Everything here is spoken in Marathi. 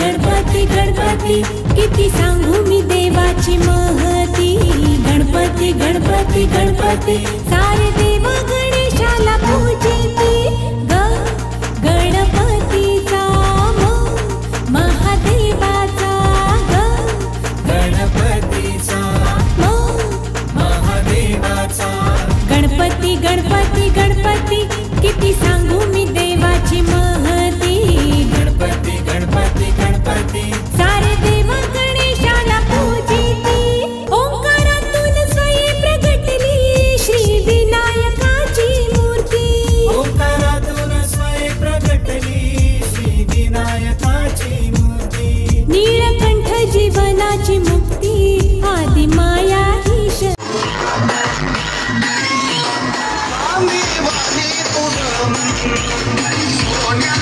गणपती गणपती किती सांगू मी देवाची महती। गणपती गणपती गणपती सारे देव गणेशाला पूजिती। गणपतीचा महादेवाचा गणपतीचा महादेवाचा। गणपती गणपती गणपती किती सांगू मी देवाची महती। गणपती गणपती गणपती सारे देव गणेशाला पूजिती। ओंकारातून स्वयं प्रगटली श्री विनायकाची मूर्ती। ओंकारातून स्वयं प्रगटली श्री विनायकाची मूर्ती। नीळकंठ जीवनाची मुक्ती आदि माया ही सोन्या